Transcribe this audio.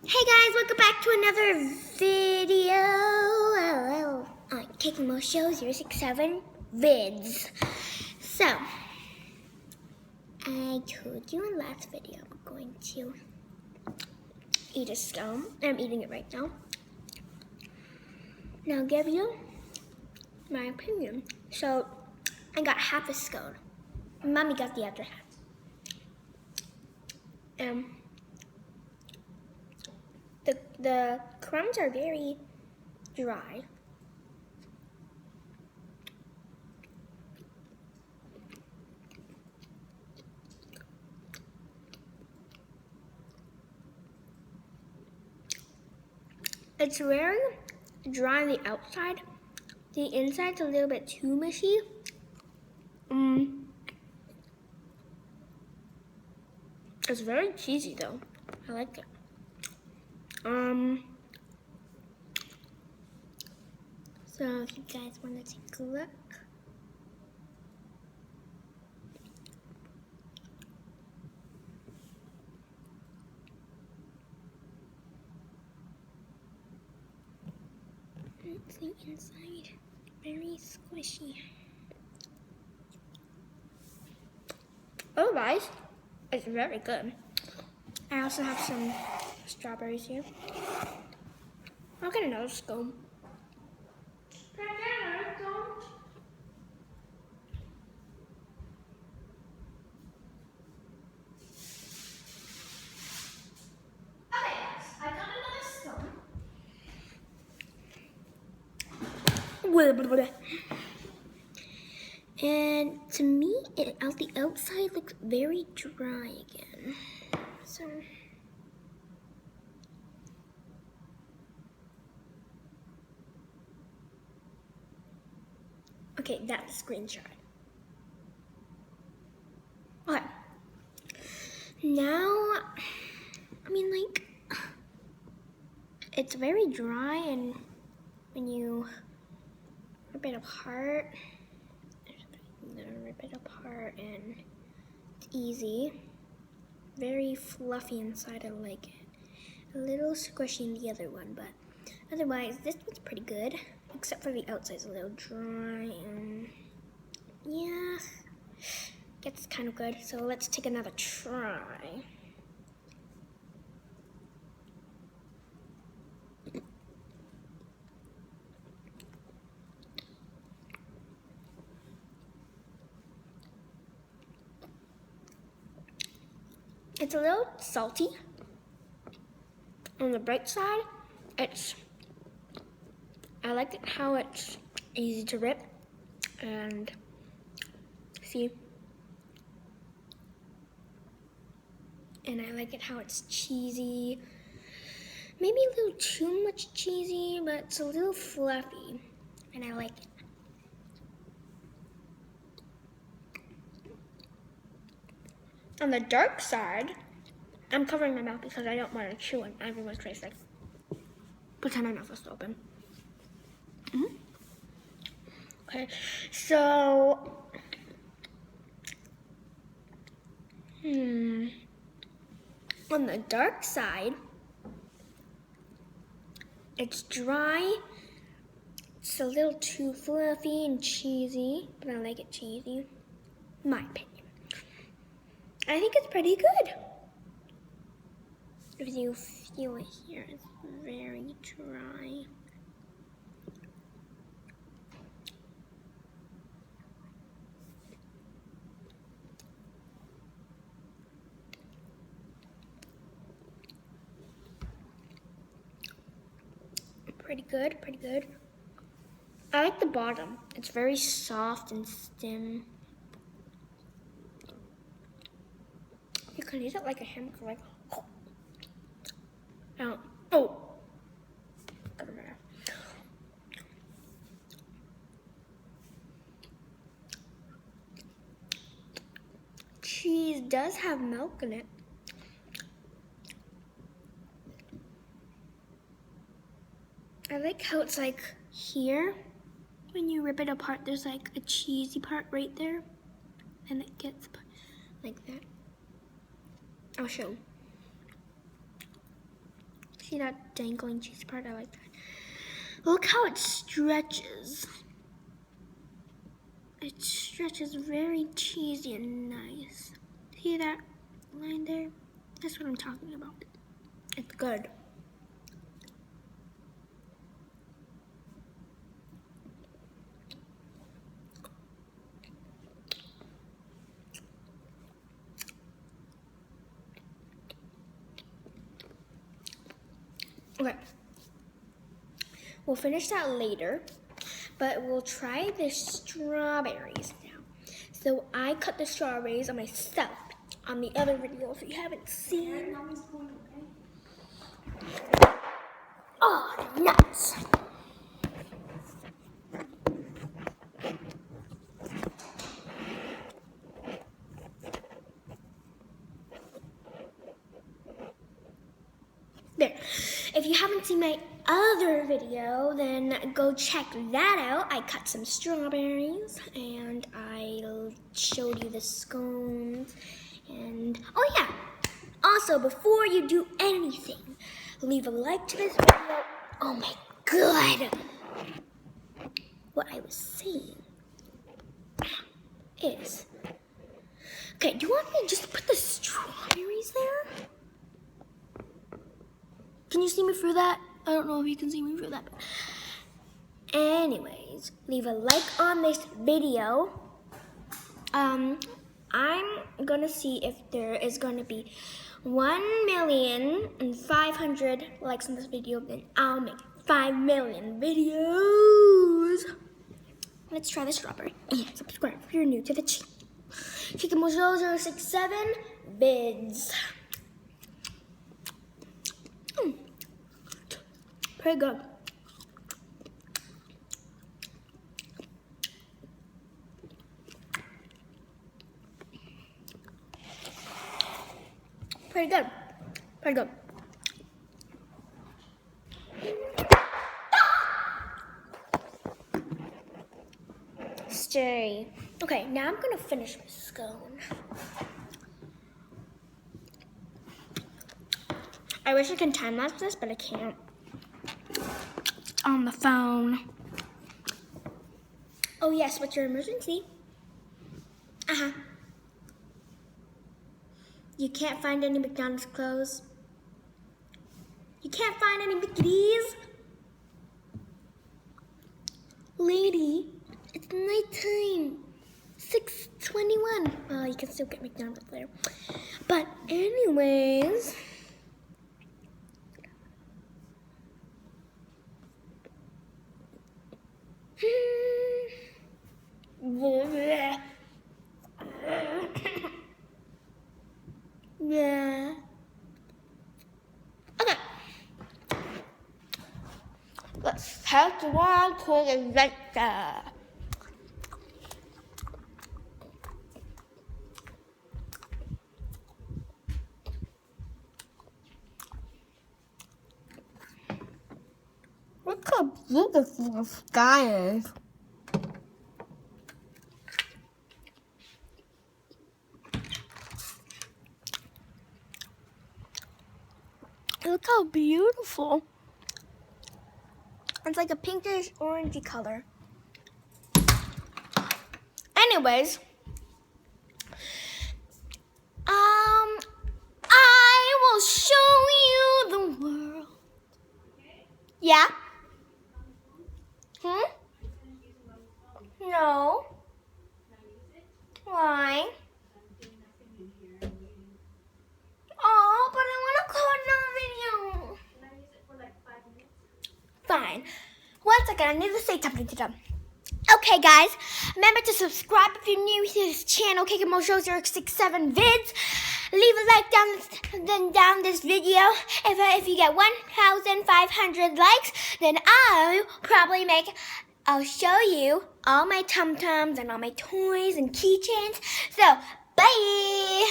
Hey guys, welcome back to another video on Cakemo Show 067 Vids. So, I told you in last video I'm going to eat a scone. I'm eating it right now. Now I'll give you my opinion. So, I got half a scone. Mommy got the other half. The crumbs are very dry. It's very dry on the outside. The inside's a little bit too mushy. It's very cheesy though. I like it. So if you guys want to take a look. It's the inside, very squishy. Otherwise, it's very good. I also have some strawberries here. I'll get another scone. And to me, the outside looks very dry again. So, okay, that's a screenshot. Okay. Now, I mean, like, it's very dry, and when you rip it apart, and it's easy. Very fluffy inside, I like it. A little squishy in the other one, but otherwise, this one's pretty good, except for the outside's a little dry, and yeah, gets kind of good. So let's take another try. It's a little salty. On the bright side, I like it how it's easy to rip, and see, and I like it how it's cheesy. Maybe a little too much cheesy, but it's a little fluffy, and I like it. On the dark side, I'm covering my mouth because I don't want to chew and everyone's face like, pretend my mouth is open. Okay, so, on the dark side, it's dry. It's a little too fluffy and cheesy, but I like it cheesy, in my opinion. I think it's pretty good. If you feel it here, it's very dry. Pretty good, pretty good. I like the bottom. It's very soft and thin. You can use it like a hamburger, like, oh. Cheese does have milk in it. I like how it's like here. When you rip it apart, there's like a cheesy part right there. And it gets like that. I'll show. See that dangling cheese part? I like that. Look how it stretches. It stretches very cheesy and nice. See that line there? That's what I'm talking about. It's good. Okay. We'll finish that later, but we'll try the strawberries now. So I cut the strawberries on myself on the other video if you haven't seen. Oh, nuts! There. If you haven't seen my other video, then go check that out. I cut some strawberries and I showed you the scones. And oh yeah, also before you do anything, leave a like to this video. Oh my god! What I was saying is, okay, do you want me to just put the strawberries there? Can you see me through that? I don't know if you can see me through that. Anyways, leave a like on this video. I'm gonna see if there is gonna be 1,500,000 likes on this video, then I'll make 5 million videos. Let's try the strawberry. And subscribe if you're new to the channel. KikaMojo067 vids. Pretty good. Pretty good. Pretty good. Stay. Okay, now I'm gonna finish my scone. I wish I could time lapse this, but I can't. On the phone. Oh yes, what's your emergency? You can't find any McDonald's clothes? You can't find any Mickey's? Lady, it's nighttime. 6:21. Well, you can still get McDonald's there. But anyways, yeah. Okay. Let's take one quick adventure. Look how beautiful the sky is. Look how beautiful. It's like a pinkish orangey color. Anyways, I will show you the world. Yeah? No. Why? Oh, but I want to call another video. Fine. One second, I need to say something to them. Okay, guys, remember to subscribe if you're new to this channel, KikaMojo067 vids. Leave a like down this video. If you get 1,500 likes, then I'll show you all my tum-tums and all my toys and keychains. So, bye!